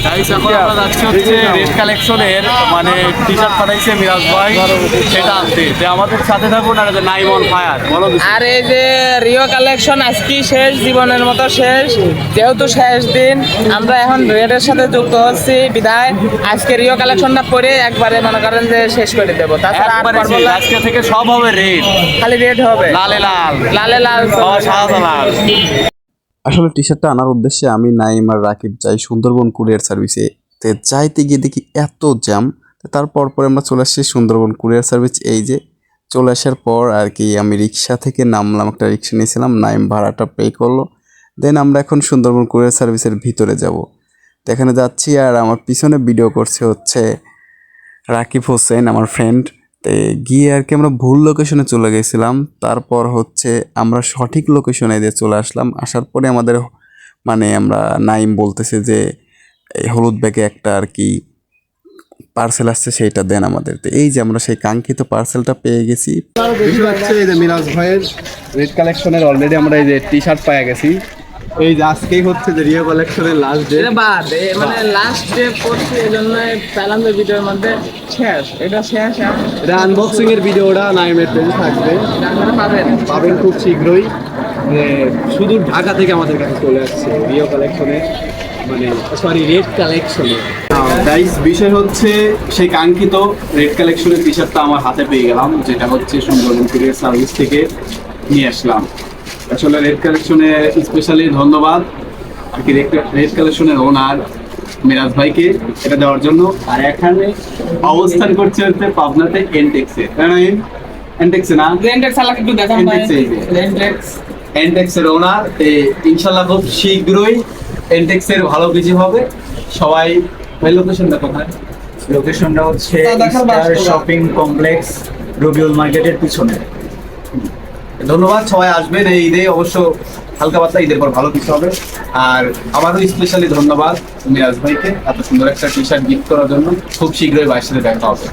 Guys এখন আমরা যাচ্ছি হচ্ছে রেড কালেকশনের মানে টি শার্ট পাঠাইছে মিরাজ ভাই সেটা আনতে যে আমাদের সাথে থাকুন আর যে নাইম অন ফায়ার বলো কিছু। আর এই যে রিও কালেকশন আজকে শেষ, জীবনের মতো শেষ, যেহেতু শেষ দিন আমরা এখন রেডের সাথে যুক্ত হচ্ছি বিদায় আজকে রিও কালেকশনটা পরে একবারে মনে করেন যে শেষ করে দেবো। তাছাড়া আর একবারে পারবো শেষ, না, আজকে থেকে সব হবে রেড, খালি রেড হবে, লালে লাল, লালে লাল সাদা লাল। আসলে টি শার্টটা আনার উদ্দেশ্যে আমি নাইম আর রাকিব যাই সুন্দরবন কুরিয়ার সার্ভিসে। যাইতে গিয়ে দেখি এত জ্যাম, তারপর পরে আমরা চলে আসছি সুন্দরবন কুরিয়ার সার্ভিস। এই যে চলে আসার পর আর কি আমি রিক্সা থেকে নামলাম, একটা রিক্সা নিয়েছিলাম, নাইম ভাড়াটা পে করলো। দেন আমরা এখন সুন্দরবন কুরিয়ার সার্ভিসের ভিতরে যাব। তো এখানে যাচ্ছি আর আমার পিছনে ভিডিও করছে হচ্ছে রাকিব হোসেন আমার ফ্রেন্ড। তো গিয়ে আর কি আমরা ভুল লোকেশনে চলে গেছিলাম, তারপর হচ্ছে আমরা সঠিক লোকেশনে দিয়ে চলে আসলাম। আসার পরে আমাদের মানে আমরা নাইম বলতেছে যে এই হলুদ ব্যাগে একটা আর কি পার্সেল আসছে সেইটা দেন আমাদের। তো এই যে আমরা সেই কাঙ্ক্ষিত পার্সেলটা পেয়ে গেছি। হচ্ছে এই যে মিরাজ ভাইয়ের রেড কালেকশনের অলরেডি আমরা এই যে টি শার্ট পেয়ে গেছি। এই যে আজকেই হচ্ছে যে রিও কালেকশনের লাস্ট ডে। এটা বাদ মানে লাস্ট ডে পড়ছে, এই জন্য পেলাম যে ভিডিওর মধ্যে শেষ, এটা শেষ। এটা আনবক্সিং এর ভিডিওটা নাইমের পেজে থাকবে, আপনারা পাবেন খুব শীঘ্রই। যে শুধু ঢাকা থেকে আমাদের কাছে চলে আসছে রিও কালেকশনে, মানে সরি রেড কালেকশনে। গাইস বিষয় হচ্ছে সেই কাঙ্ক্ষিত রেড কালেকশনের টি শার্টটা আমার হাতে পেয়ে গেলাম, যেটা হচ্ছে সুন্দরবন কুরিয়ার সার্ভিস থেকে নিয়ে আসলাম। আসলে রেড কালেকশনে স্পেশালি ধন্যবাদ আর কি রেড কালেকশনের ওনার মিরাজ ভাইকে এটা দেওয়ার জন্য। আর এখানে অবস্থান করছে হচ্ছে পাবনাতে এনটেক্সে, এনটেক্সে না রেন্টেক্স চালাকে একটু দেখান ভাই। Entex এই যে। রেন্টেক্স এনটেক্সের ওনার, ইনশাল্লাহ খুব শীঘ্রই এনটেক্সের ভালো কিছু হবে। সবাই ভাই লোকেশনটা কোথায়? লোকেশনটা হচ্ছে দেখার বাস্তব। শপিং কমপ্লেক্স রবিউল মার্কেটের পিছনে। ধন্যবাদ, সবাই আসবেন এই ঈদে, অবশ্য হালকা পাতলা ঈদের পর ভালো কিছু হবে। আর আবারও স্পেশালি ধন্যবাদ মিরাজ ভাইকে এত সুন্দর একটা টি শার্ট গিফট করার জন্য। খুব শীঘ্রই ভাইয়ের সাথে দেখা হবে।